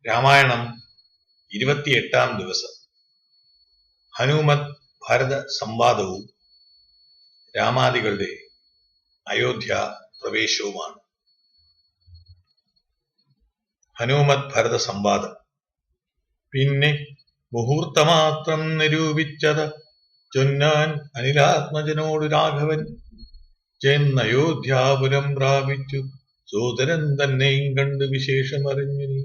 രാമായണം 28-ാം ദിവസം. ഹനുമത് ഭരത സംവാദവും രാമാദികളുടെ അയോധ്യ പ്രവേശവുമാണ്. ഹനുമത് ഭരത സംവാദം. പിന്നെ മുഹൂർത്തമാത്രം നിരൂപിച്ചത് ചൊന്നാൻ അനിലാത്മജനോട് രാഘവൻ. ചെന്നയോധ്യാപുരം പ്രാപിച്ചു സോദരൻ തന്നെയും കണ്ട് വിശേഷമറിഞ്ഞു. നീ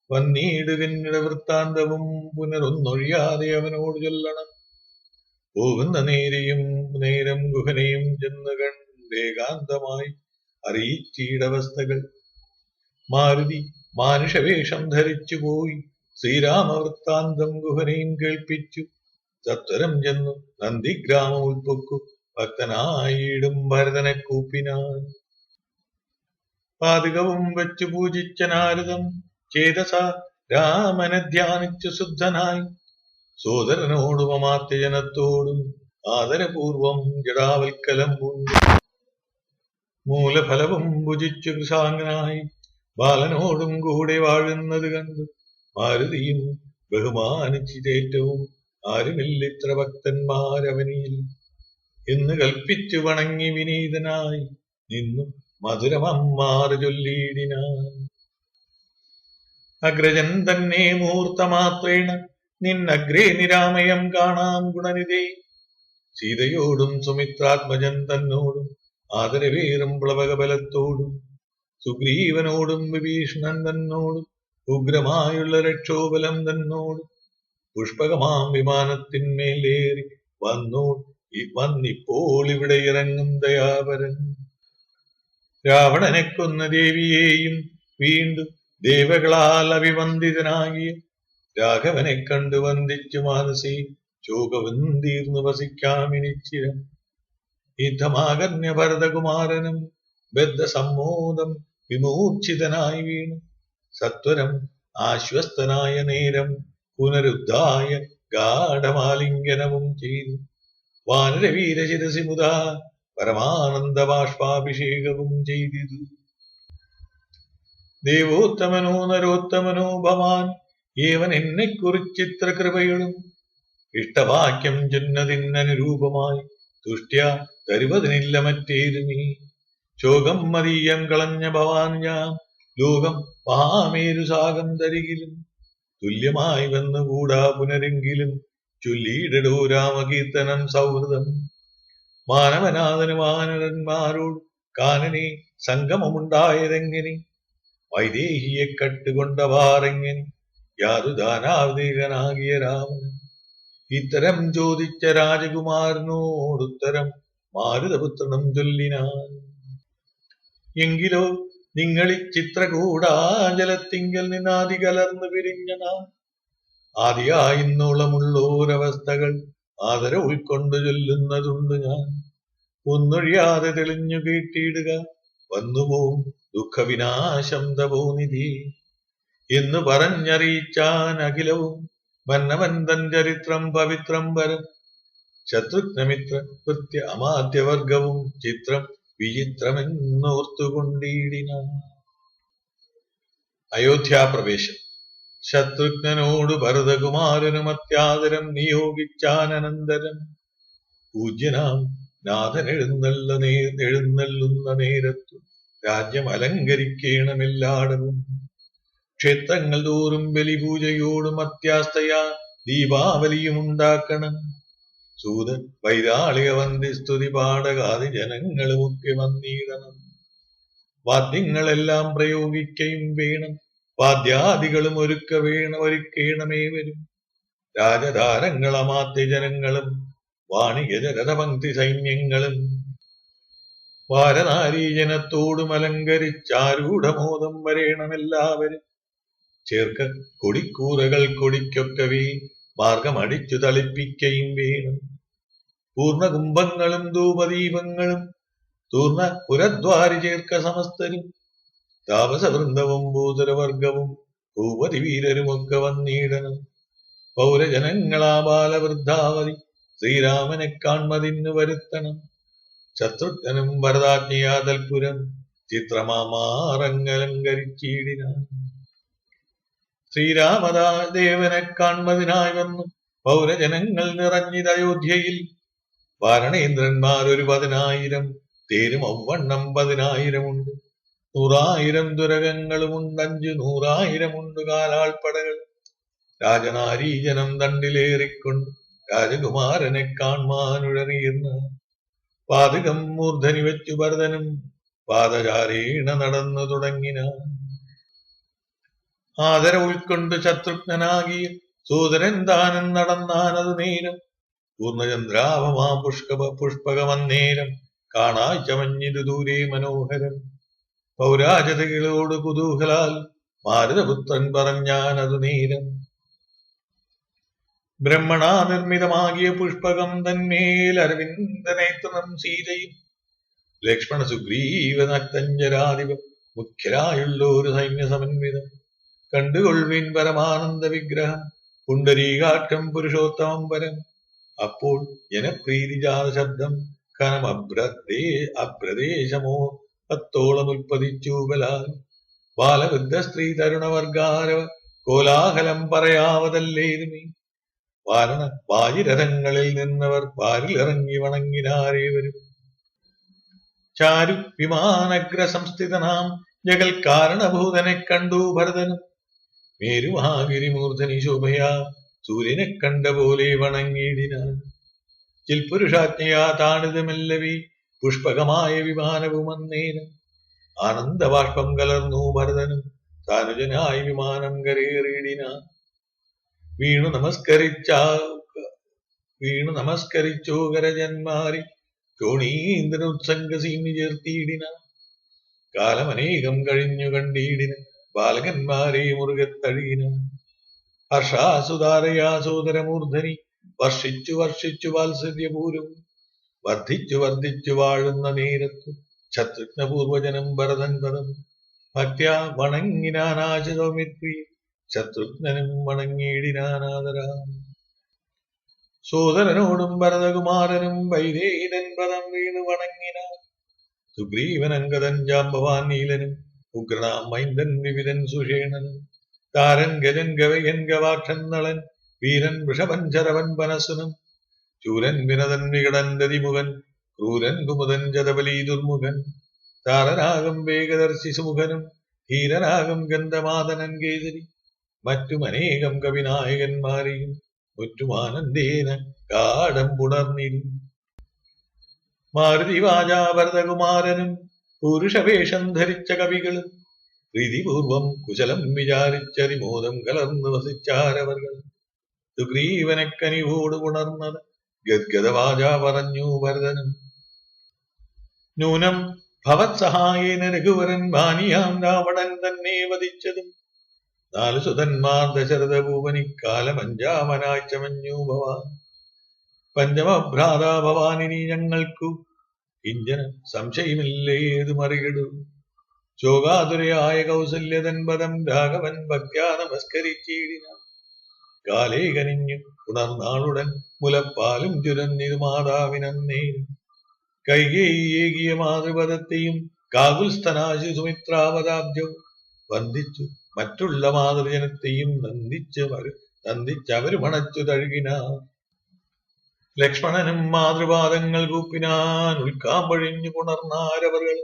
വന്നീടുകിന്നിട വൃത്താന്തവും പുനരൊന്നൊഴിയാതെ അവനോട് ചൊല്ലണം. പോകുന്ന നേരം ഗുഹനെയും ചെന്ന് കണ്ടേകാന്തമായി അറിയിച്ചീടവസ്ഥകൾ. മാരുതി മാനുഷവേഷം ധരിച്ചു പോയി ശ്രീരാമവൃത്താന്തം ഗുഹനെയും കേൾപ്പിച്ചു. സത്വരം ചെന്നു നന്ദിഗ്രാമം ഉൾപ്പൊക്കു ഭക്തനായിടും ഭരതനെ കൂപ്പിനാൻ. പാതുകവും വെച്ചു പൂജിച്ച നാരദം ചേതസ രാമനെ ധ്യാനിച്ചു ശുദ്ധനായി. സോദരനോടും അമാത്യജനത്തോടും ആദരപൂർവം ജടാവൽക്കലം പൂണ്ടു. മൂലഫലവും ഭുജിച്ചു കൃശാങ്കനായി ബാലനോടും കൂടെ വാഴുന്നത് കണ്ടു. മാരുതിയും ബഹുമാനിച്ചിതേറ്റവും ആരുമില്ലിത്ര ഭക്തന്മാരവനിയിൽ എന്ന് കൽപ്പിച്ചു വണങ്ങി വിനീതനായി നിന്നു മധുരമമ്മാറ് ചൊല്ലിയിടിനാൻ. അഗ്രജൻ തന്നെ മുഹൂർത്തമാത്രേണ നിന്നഗ്രേ നിരാമയം കാണാം ഗുണനിധേ. സീതയോടും സുമിത്രാത്മജൻ തന്നോടും ആദരവേറും പ്ലവകബലത്തോടും സുഗ്രീവനോടും വിഭീഷണൻ തന്നോടും ഉഗ്രമായുള്ള രക്ഷോബലം തന്നോടും പുഷ്പകമാം വിമാനത്തിന്മേലേറി വന്നിപ്പോൾ ഇവിടെ ഇറങ്ങും ദയാപരൻ. രാവണനെ കൊന്ന ദേവിയെയും വീണ്ടും ദേവകളാൽ അഭിവന്ദിതനാകിയ രാഘവനെ കണ്ടു വന്ദിച്ചു മാനസി ശോകവും തീർന്നു വസിക്കാമിനിച്ചിരം. യുദ്ധമാകന്യ ഭരതകുമാരനും ബദ്ധസമ്മോദം വിമൂർച്ഛിതനായി വീണു. സത്വരം ആശ്വസ്തനായ നേരം പുനരുദ്ധായ ഗാഠമാലിംഗനവും ചെയ്തു. വാനരവീരശിരസി മുതാ പരമാനന്ദ ബാഷ്പാഭിഷേകവും ചെയ്തിതു. ദേവോത്തമനോ നരോത്തമനോ ഭവാൻ ഏവൻ എന്നെ കുറിച്ചിത്ര കൃപകളും ഇഷ്ടവാക്യം ചൊന്നതിനനുരൂപമായി തുഷ്ട്യാ തരുവതിനില്ല മറ്റേതു നീ. ശോകം മതീയം കളഞ്ഞ ഭവാൻ ഞാൻ ലോകം മഹാമേരുസാഗം തരികിലും തുല്യമായി വന്നുകൂടാ പുനരെങ്കിലും ചൊല്ലിയിടടോ രാമകീർത്തനം സൗഹൃദം. മാനവനാഥന് വാനരന്മാരോട് കാനനെ സംഗമമുണ്ടായതെങ്ങനെ? വൈദേഹിയെ കട്ടുകൊണ്ടവാറെങ്ങനെ യാതുദാനാവതീകനാകിയ രാമൻ? ഇത്തരം ചോദിച്ച രാജകുമാരനോടുത്തരം മാരുതപുത്രനും ചൊല്ലിനാൻ. എങ്കിലോ നിങ്ങളി ചിത്രകൂടാചലത്തിങ്കൽ നിന്നാദി കലർന്നു പിരിഞ്ഞ നാം ആദിയായിന്നോളമുള്ളോരവസ്ഥകൾ ആദര ഉൾക്കൊണ്ടു ചൊല്ലുന്നതുണ്ട് ഞാൻ. ഒന്നൊഴിയാതെ തെളിഞ്ഞു കേട്ടിടുക വന്നുപോം ദുഃഖവിനാശം തപോനിധി എന്ന് പറഞ്ഞറിയിച്ചാൻ അഖിലവും മന്നവൻ തൻ ചരിത്രം പവിത്രം വരം. ശത്രുഘ്നമിത്ര കൃത്യ അമാത്യവർഗവും ചിത്രം വിചിത്രമെന്നോർത്തുകൊണ്ടിടിനാൻ. അയോധ്യാപ്രവേശം. ശത്രുഘ്നനോട് ഭരതകുമാരനും അത്യാദരം നിയോഗിച്ചാനന്തരം പൂജ്യനാം നാഥൻ എഴുന്നള്ളുന്ന നേരത്തു രാജ്യം അലങ്കരിക്കണമെല്ലാടവും. ക്ഷേത്രങ്ങൾ തോറും ബലിപൂജയോടും അത്യാസ്തയാ ദീപാവലിയും ഉണ്ടാക്കണം. സൂത വൈതാളിക വന്ദിസ്തുതി പാടകാതി ജനങ്ങളുമൊക്കെ വന്നിടണം. വാദ്യങ്ങളെല്ലാം പ്രയോഗിക്കയും വേണം. വാദ്യാദികളും ഒരുക്കേണമേ വരും. രാജധാരങ്ങളമാദ്യ ജനങ്ങളും വാണികജരഥപങ്ക്തി സൈന്യങ്ങളും വാരനാരീജനത്തോടും അലങ്കരിച്ചാരൂഢമോദം വരേണമെല്ലാവരും. ചേർക്ക കൊടിക്കൂറകൾ കൊടിക്കൊക്കവേ മാർഗമടിച്ചു തളിപ്പിക്കയും വേണം. പൂർണ്ണകുംഭങ്ങളും ധൂപദീപങ്ങളും തൂർന്ന പുരദ്വാരി ചേർക്ക സമസ്തരും. താപസവൃന്ദവും ഭൂതരവർഗവും ഭൂപതി വീരരുമൊക്കെ വന്നിടണം. പൗരജനങ്ങളാ ബാലവൃദ്ധാവധി ശ്രീരാമനെ കാൺമതിന്നു വരുത്തണം. ശത്രുഘ്നനും ഭരതാജ്ഞയാതൽപുരം ചിത്രമാമാറങ്ങലങ്കരിച്ചിടിനാൻ. ശ്രീരാമദേവനെ കാൺമതിനായി വന്നു പൗരജനങ്ങൾ നിറഞ്ഞിത് അയോധ്യയിൽ. വാരണേന്ദ്രന്മാർ 10,000, തേരും ഔവണ്ണം 10,000 ഉണ്ട്. 100,000 തുരകങ്ങളുമുണ്ട്, 500,000 ഉണ്ട് കാലാൾപ്പടകൾ. രാജനാരീജനം തണ്ടിലേറിക്കൊണ്ട് രാജകുമാരനെ കാൺമാനുഴറിയുന്ന പാതകം മൂർധനി വെച്ചു ഭരതനും പാദചാരേണ നടന്നു തുടങ്ങിന. ആദര ഉൾക്കൊണ്ട് ശത്രുഘ്നനാകിയ സോദരൻ താനും നടന്നാനതു നേരം. പൂർണ്ണചന്ദ്രാവമാ പുഷ്പകമന്നേരം കാണാഴ്ചമഞ്ഞിതു ദൂരെ മനോഹരം. പൗരാജതകളോട് കുതൂഹലാൽ മാരുതപുത്രൻ പറഞ്ഞാനതു നേരം. ബ്രഹ്മണാ നിർമ്മിതമാകിയ പുഷ്പകം തന്മേൽ അരവിന്ദനേത്രം സീതയും ലക്ഷ്മണ സുഗ്രീവ നക്തഞ്ജരാധിപ മുഖ്യരായുള്ള ഒരു സൈന്യ സമന്വിതം. കണ്ടുകൊള്ളുവിൻ പരമാനന്ദ വിഗ്രഹം പുണ്ടരീകാക്ഷം പുരുഷോത്തമം പരം. അപ്പോൾ ജനപ്രീതിജാത ശബ്ദം കനം അഭ്രദേശമോ 10ഓളം ഉൽപ്പതിച്ചു ബലാൽ. ബാലവൃദ്ധ സ്ത്രീ തരുണവർഗാരവ കോലാഹലം പറയാവതല്ലേതുമേ. വാജിരഥങ്ങളിൽ നിന്നവർ പാരിലിറങ്ങി വണങ്ങിനാരേവരും. ചാരു വിമാനഗ്ര സംസ്ഥിതനാം ജഗൽ കാരണഭൂതനെ കണ്ടു ഭരതനും. മേരുമഹാഗിരിമൂർധനി ശോഭയാ സൂര്യനെ കണ്ട പോലെ വണങ്ങിയിടിനാൻ. ചിൽപുരുഷാജ്ഞയാ താണിതമെല്ലവി പുഷ്പകമായ വിമാനവും അന്നേരം. ആനന്ദബാഷ്പം കലർന്നു ഭരതനും സാനുജനായി വിമാനം കരേറിയിടിനാൻ. വീണു നമസ്കരിച്ചോ കരജന്മാരി ചോണീന്ദ്രനുത്സംഗസീമി ചേർത്തിയിടിനാൻ. കാലമനേകം കഴിഞ്ഞു കണ്ടിടിന ബാലകന്മാരെ മുറുകത്തഴിയിനാൻ. ഹർഷാസുതാരയാ സോദരമൂർധനി വർഷിച്ചു വാത്സല്യപൂരവും വർദ്ധിച്ചു വാഴുന്ന നേരത്തു ശത്രുഘ്നപൂർവജനം ഭരതൻ പദം ഭക്ത്യാ വണങ്ങിനാനാചതോമിത്രി. ശത്രുഘ്നനും വണങ്ങിയിടിനാനാദരാ. സോദരനോടും ഭരതകുമാരനും വൈദേഹിതൻ പദം വീണു വണങ്ങിനാൻ. സുഗ്രീവനങ്കദൻ ജാമ്പവാൻ നീലനും ഉഗ്രനാം മൈന്ദൻ വിവിധൻ സുഷേണനും. താരൻ ഗജൻ ഗവയൻ ഗവാക്ഷൻ നളൻ വീരൻ വൃഷഭൻ ചരവൻ പനസുനും. ചൂരൻ വിനതൻ വികടൻ ദതിമുഖൻ ക്രൂരൻ കുമുദൻ ജതബലീ ദുർമുഖൻ. താരനാകും വേഗദർശി സുമുഖനും ധീരനാകും ഗന്ധമാദനൻ കേസരി. മറ്റുമനേകം കവിനായകന്മാരെയും മുറ്റുമാനന്ദേന കാടം പുണർന്നിരു. മാരുതി വാചാ ഭരതകുമാരനും പുരുഷവേഷം ധരിച്ച കവികളും പ്രീതിപൂർവം കുശലം വിചാരിച്ചതിമോദം കലർന്നു വസിച്ചാരവർകൾ. സുഗ്രീവനെ കനിവോട് ഉണർന്നത് ഗദ്ഗദവാച പറഞ്ഞു ഭരതനും. നൂനം ഭവത് സഹായേന രഘുവരൻ ബാനിയാം രാവണൻ തന്നെ വധിച്ചതും. 4 സുതന്മാർ ദശരഥഭൂപനിക്കാലം 5-മനായി ചമഞ്ഞു ഭവാൻ. പഞ്ചമഭ്രാതാ ഭവാനിനി ഞങ്ങൾക്കു കിഞ്ചന സംശയമില്ലേതു മറികടു. ശോകാതുരയായ കൗസല്യതൻ പദം രാഘവൻ ഭക്ത്യാ നമസ്കരിച്ചിടിന. കാലേ കനിഞ്ഞു ഉണർന്നാളുടൻ മുലപ്പാലും ചുരന്നിരു മാതാവിനന്നേരും. കൈകേയിയേകിയ മാതൃപദത്തെയും കാകുൽസ്ഥനാശി സുമിത്രാപദാബ്ജവും വന്ദിച്ചു മറ്റുള്ള മാതൃജനത്തെയും നന്ദിച്ചവരു മണച്ചു തഴുകിനാർ. ലക്ഷ്മണനും മാതൃപാദങ്ങൾ കൂപ്പിനാൻ ഉൾക്കാമ്പഴിഞ്ഞു പുണർന്നാരവകൾ.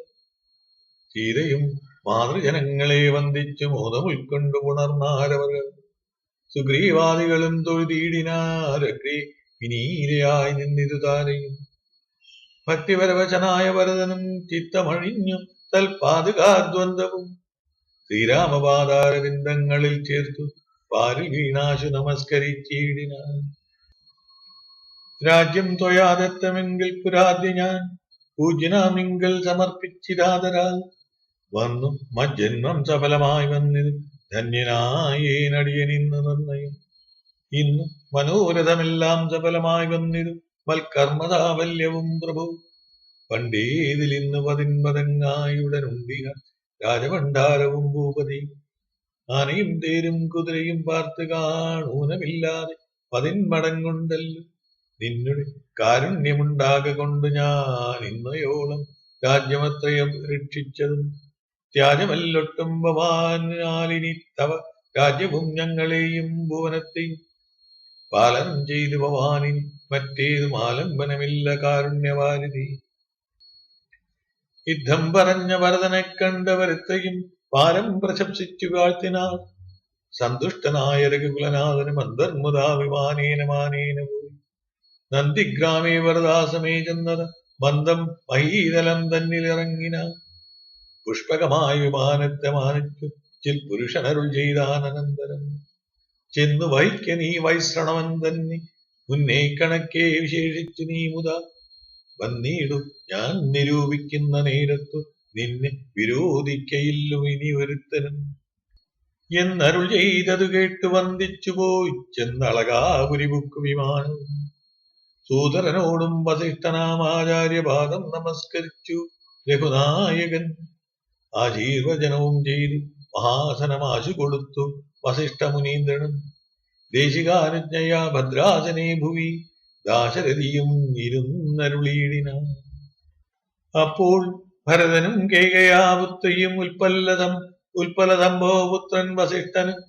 സീതയും മാതൃജനങ്ങളെ വന്ദിച്ചു മോദം ഉൾക്കൊണ്ടു പുണർന്നാരവകൾ. സുഗ്രീവാദികളും തൊഴുതീടിനാരഗ്രെ വിനീരയായി നിന്നിതു താരയും. ഭക്തിപരവശനായ ഭരതനും ചിത്തമഴിഞ്ഞു തൽപാതുകാദ്വന്ദ്വവും. ശ്രീരാമപാദാരവിന്ദങ്ങളിൽ ചേർത്തു പാരിൽ വീണാശു നമസ്കരിച്ചിടിനാൻ. രാജ്യം ത്വയാദത്തമെങ്കിൽ പുരാദ്യ ഞാൻ പൂജ്യനാമിങ്കൽ സമർപ്പിച്ചിരാതരാൽ. വന്നു മജ്ജന്മം സഫലമായി വന്നിത് ധന്യനായേനടിയനിന്ന് നിർണയം. ഇന്നു മനോരഥമെല്ലാം സഫലമായി വന്നിരു മൽക്കർമ്മതാവല്യവും പ്രഭു. പണ്ടേതിൽ ഇന്ന് പതിൻപതങ്ങായുടനുണ്ടിക രാജഭണ്ഡാരവും ഭൂപതി. ആനയും തേരും കുതിരയും പാർത്ത് കാണൂനമില്ലാതെ 10 മടങ്ങുണ്ടല്ലോ. നിന്നുടെ കാരുണ്യമുണ്ടാകൊണ്ട് ഞാൻ ഇന്നയോളം രാജ്യമത്രയം രക്ഷിച്ചതും ത്യാജമല്ലൊട്ടും ഭവാനാലിനി തവ രാജ്യവും ഞങ്ങളെയും ഭുവനത്തെയും പാലനം ചെയ്തു ഭവാനിനി മറ്റേതും ആലംബനമില്ല കാരുണ്യവാരിധി. യുദ്ധം പറഞ്ഞ ഭരതനെ കണ്ടവരെത്രയും പാരം പ്രശംസിച്ചു വാഴ്ത്തിനാൾ. സന്തുഷ്ടനായ രഘുകുലനാഥനും അന്തർമുദാ വിമാനേന മാനേന പോയി. നന്ദിഗ്രാമേ വരദാസമേ ചെന്നത് മന്ദം മഹീതലം തന്നിലിറങ്ങിന. പുഷ്പകമായ വിമാനത്തെ മാനിച്ചു ചിൽ പുരുഷനരുൾ ചെയ്താനന്തരം. ചെന്നു വഹിക്ക നീ വൈശ്രണവൻ തന്നെ മുന്നേ കണക്കെ വിശേഷിച്ചു നീ മുത. വന്നീടു ഞാൻ നിരൂപിക്കുന്ന നേരത്തു നിന്നെ വിരോധിക്കയില്ലു ഇനി ഒരുത്തനും. എന്നരുൾ ചെയ്തതു കേട്ടു വന്ദിച്ചു പോയി ചെന്നളകാപുരിബുക്കു വിമാനവും. സൂതരനോടും വസിഷ്ഠനാമാചാര്യപാദം നമസ്കരിച്ചു രഘുനായകൻ. ആശീർവചനവും ചെയ്തു മഹാസനമാശു കൊടുത്തു വസിഷ്ഠമുനീന്ദ്രനും. ദേശികാനുജ്ഞയാ ഭദ്രാസനേ ഭുവി ദാശരഥിയും ഇരുന്നരുളീടിന. അപ്പോൾ ഭരതനും കേകയാപുത്രിയും ഉൽപ്പലസംഭവപുത്രൻ വസിഷ്ഠനും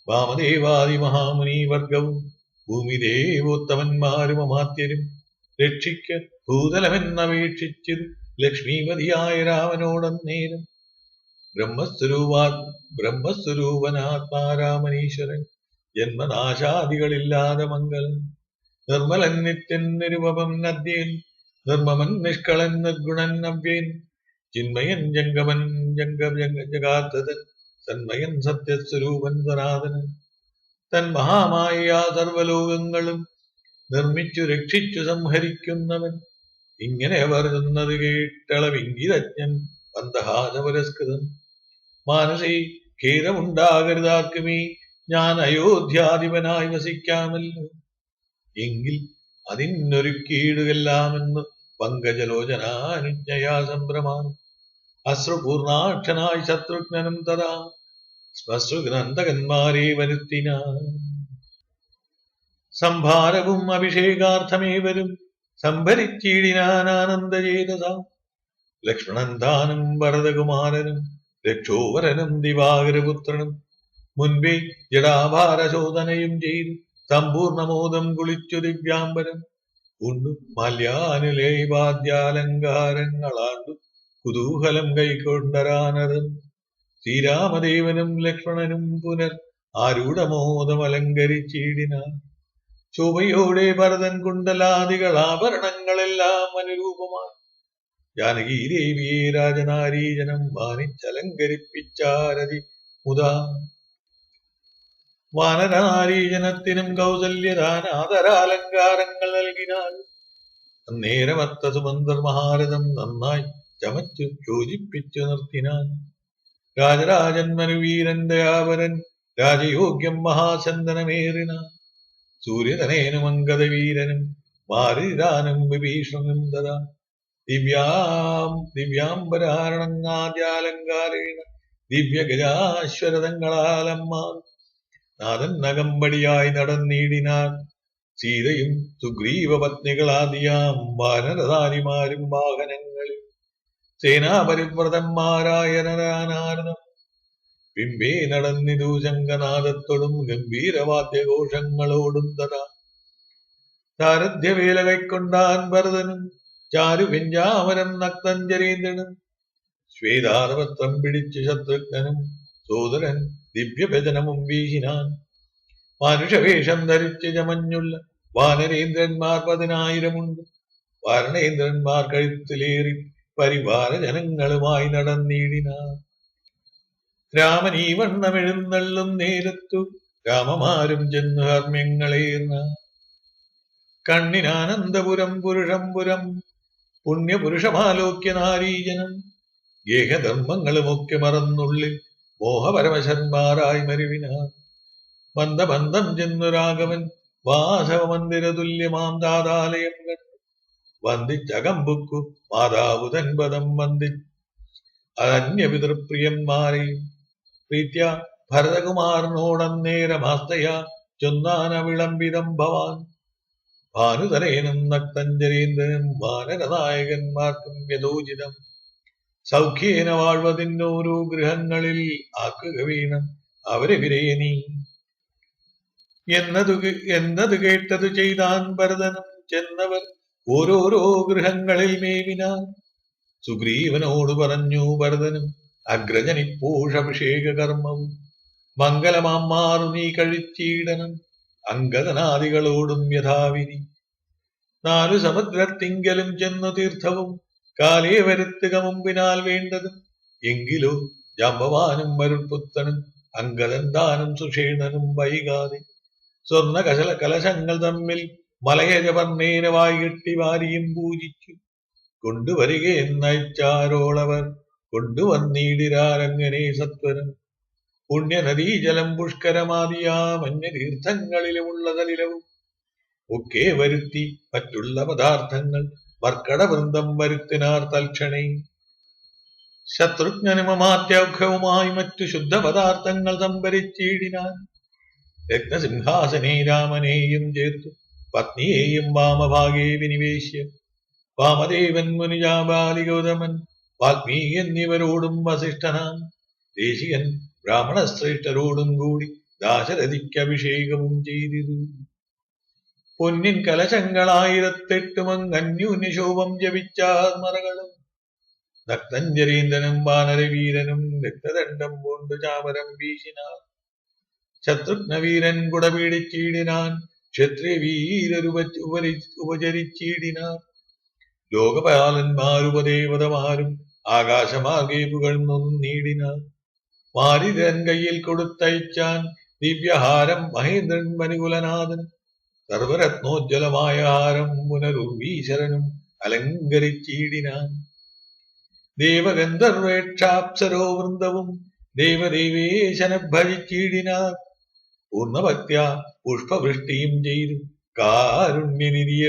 വാമദേവാദി മഹാമുനി വർഗവും ഭൂമിദേവോത്തമന്മാരും അമാത്യരും രക്ഷിക്ക ഭൂതലമെന്നപേക്ഷിച്ചിരു ലക്ഷ്മീപതിയായ രാമനോടന്നേരം. ബ്രഹ്മസ്വരൂപനാത്മാരാമനീശ്വരൻ ജന്മനാശാദികളില്ലാതെ മംഗലം. നിർമ്മലൻ നിത്യൻ നിരുപമൻ നദ്യേൻ നിർമ്മമൻ നിഷ്കളൻ നിർഗുണൻ നവ്യേൻ. ചിന്മയൻ ജംഗമൻ ജഗാതൻ സന്മയൻ സത്യസ്വരൂപൻ സനാതനൻ. തൻ മഹാമായ സർവലോകങ്ങളും നിർമ്മിച്ചു രക്ഷിച്ചു സംഹരിക്കുന്നവൻ. ഇങ്ങനെ അവർ ചെന്നത് കേട്ടളവിംഗിതജ്ഞൻ മന്ദഹാസപുരസ്കൃതം. മാനസേ ഖേദമുണ്ടാകരുതാർക്കുമേ ഞാൻ അയോധ്യാധിപനായി വസിക്കാമല്ലോ. എങ്കിൽ അതിനൊരുക്കീടുകെല്ലാമെന്ന് പങ്കജലോചനാനുജ്ഞയാ സംഭ്രമാൻ. അശ്രുപൂർണാക്ഷനായി ശത്രുഘ്നനും തഥാ ശ്മശ്രുഗ്രന്ഥകന്മാരെ വരുത്തിനാൻ. സംഭാരവും അഭിഷേകാർത്ഥമേവരും സംഭരിച്ചിടിനാനന്ദചേതസ. ലക്ഷ്മണൻ താനും ഭരതകുമാരനും രക്ഷോവരനും ദിവാകരപുത്രനും മുൻപേ ജടാഭാരശോധനയും ചെയ്തു സമ്പൂർണമോദം കുളിച്ചു ദിവ്യാംബരം ഉണ്ടു മല്യാനുലേവാദ്യാലങ്കാരങ്ങളാണ്ടു കുതൂഹലം കൈക്കൊണ്ടരാനരം. ശ്രീരാമദേവനും ലക്ഷ്മണനും പുനർ ആരൂഢമോദം അലങ്കരിച്ചിടിനാൻ. ശോഭയോടെ ഭരതൻ കുണ്ടലാദികൾ ആഭരണങ്ങളെല്ലാം അനുരൂപമായി ജാനകീ ദേവിയെ രാജനാരീജനം വാനിച്ചലങ്കരിപ്പിച്ചാരതി മുതാ. വാനരാരീജനത്തിനും കൗസല്യദാനാദരാലങ്കാരങ്ങൾ നൽകിനാൾ. അന്നേരമത്ത സുമന്തർ മഹാരഥം നന്നായി ചമച്ചു യോജിപ്പിച്ചു നിർത്തിനാൻ. രാജരാജൻ മനുവീരൻ ദയാപരൻ രാജയോഗ്യം മഹാചന്ദനമേറിനാൻ. സൂര്യതനേനും അംഗദവീരനും മാരുതാനും വിഭീഷണനും തഥാ ദിവ്യാംബരാരണാദ്യാലങ്കാരേണ ദിവ്യഗജാശ്വരതങ്ങളാലമ്മാൻ. നാഥൻ നകമ്പടിയായി നടന്നിടിനാൻ. സീതയും സുഗ്രീവപത്നികളാദിയാം വാനരധാരിമാരും വാഹനങ്ങളിൽ സേനാപരിവ്രതന്മാരായ നരാനാരദം പിമ്പേ നടന്നിതു ശംഖനാദത്തോടും ഗംഭീരവാദ്യഘോഷങ്ങളോടും തഥാ. സാരഥ്യവേല കൈക്കൊണ്ടാൻ ഭരതനും ചാരുവിഞ്ചാമരം നക്തഞ്ജരീന്ദ്രനും. ശ്വേതാർവത്രം പിടിച്ചു ശത്രുഘ്നനും സോദരൻ ദിവ്യഭജനവും വീശിനാൻ. മാനുഷവേഷം ധരിച്ച് ചമഞ്ഞുള്ള വാനരേന്ദ്രന്മാർ 10,000 വാരണേന്ദ്രന്മാർ കഴുത്തിലേറി പരിവാര ജനങ്ങളുമായി നടന്നിടിനാർ. രാമൻ ഈ വണ്ണമെഴുന്നള്ളും നേരത്തു രാമമാരും ചെന്നു ഹർമ്മ്യങ്ങളേർന്ന. കണ്ണിനാനന്ദപുരം പുരുഷംപുരം പുണ്യപുരുഷമാലോക്യ നാരീജനം. ഗേഹധർമ്മങ്ങളുമൊക്കെ മറന്നുള്ളിൽ മോഹപരമശന്മാരായി മരുവിനാർ. ബന്ധബന്ധം ചെന്നു രാഘവൻ വാസവമന്ദിരതുല്യമാം താതാലയം കണ്ടു. വന്ദിച്ചകമ്പുക്കു മാതാവു തൻ പദം അതന്യപിതൃപ്രിയന്മാരെയും പ്രീത്യ ഭരതകുമാരനോടന്നേരമാസ്തയാ ചൊന്നാന വിളംബിതം ഭവാൻ. ഭാനുതലേനും നക്തഞ്ജരീന്ദ്രനും വാനരനായകന്മാർക്കും യഥോചിതം സൗഖ്യേന വാഴ്വതിന്നോരോ ഗൃഹങ്ങളിൽ ആക്കുക വീണം അവരെതിരെ നീ എന്നത് കേട്ടതു ചെയ്താൻ ഭരതനും ചെന്നവർ ഓരോരോ ഗൃഹങ്ങളിൽ മേവിനാൻ. സുഗ്രീവനോട് പറഞ്ഞു ഭരതനും അഗ്രജനിപ്പോഷഭിഷേക കർമ്മവും മംഗലമാറു നീ കഴിച്ചിടണം അങ്കദനാദികളോടും യഥാവിധി. 4 സമുദ്രത്തിങ്കലും ചെന്നു തീർത്ഥവും കാലേ വരുത്തുക മുമ്പിനാൽ വേണ്ടതും. എങ്കിലോ ജാമ്പവാനും വരുൾപുത്തനും അങ്കദൻ താനും സുഷേണനും വൈകാതെ സ്വർണ്ണ കലശങ്ങൾ തമ്മിൽ മലയജപർണേനവായി കെട്ടി വാരിയും പൂജിച്ചു കൊണ്ടുവരിക എന്നയച്ചാരോളവർ കൊണ്ടുവന്നീടിരാരങ്ങനെ സത്വരം. പുണ്യനദീജലം പുഷ്കരമാതിയാമന്യ തീർത്ഥങ്ങളിലുമുള്ള സലിലവും ഒക്കെ വരുത്തി മറ്റുള്ള പദാർത്ഥങ്ങൾ മർക്കടവൃന്ദം വരുത്തിനാർ തൽക്ഷണേ. ശത്രുഘ്നനുമമാത്യൗഘവുമായി മറ്റു ശുദ്ധപദാർത്ഥങ്ങൾ സംഭരിച്ചിടിനാൻ. രത്നസിംഹാസനേ രാമനെയും ചേർത്തു പത്നിയെയും വാമഭാഗേ വിനിവേശ്യ വാമദേവൻ മുനിജാബാലി ഗൗതമൻ വാൽമീകി എന്നിവരോടും വസിഷ്ഠനാം ദേശികൻ ബ്രാഹ്മണശ്രേഷ്ഠരോടും കൂടി ദാശരഥിക്ക് അഭിഷേകവും ചെയ്തിരു. പൊന്നിൻ കലശങ്ങൾ 1008 ജപിച്ചാർമറകളും നക്തഞ്ജരീന്ദ്രനും വാനരവീരനും രക്തദണ്ഡം കൊണ്ടു ചാമരം വീശിനാർ. ശത്രുഘ്നവീരൻ കുടപീടിച്ചിടിനാൻ ക്ഷത്രിയ ഉപചരിച്ചിടിനാർ. ലോകപാലന്മാരുപദേവതമാരും ആകാശമാകെ പുകഴ്ന്നൊന്നീടിനാർ. മാരിതൻ കയ്യിൽ കൊടുത്തയച്ചാൻ ദിവ്യഹാരം മഹേന്ദ്രൻ മനുകുലനാഥൻ. സർവരത്നോജ്വലമായ ഹാരം പുനരുർവീശ്വരനും അലങ്കരിച്ചിടിനാൻ. ദേവഗന്ധർവേക്ഷാപ്സരോ വൃന്ദവും ദേവദേവേശനെ ഭജിച്ചിടിനാർ. പൂർണ്ണഭക്ത്യ പുഷ്പവൃഷ്ടിയും ചെയ്തു കാരുണ്യനിധിയെ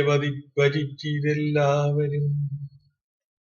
ഭജിച്ചിതെല്ലാവരും.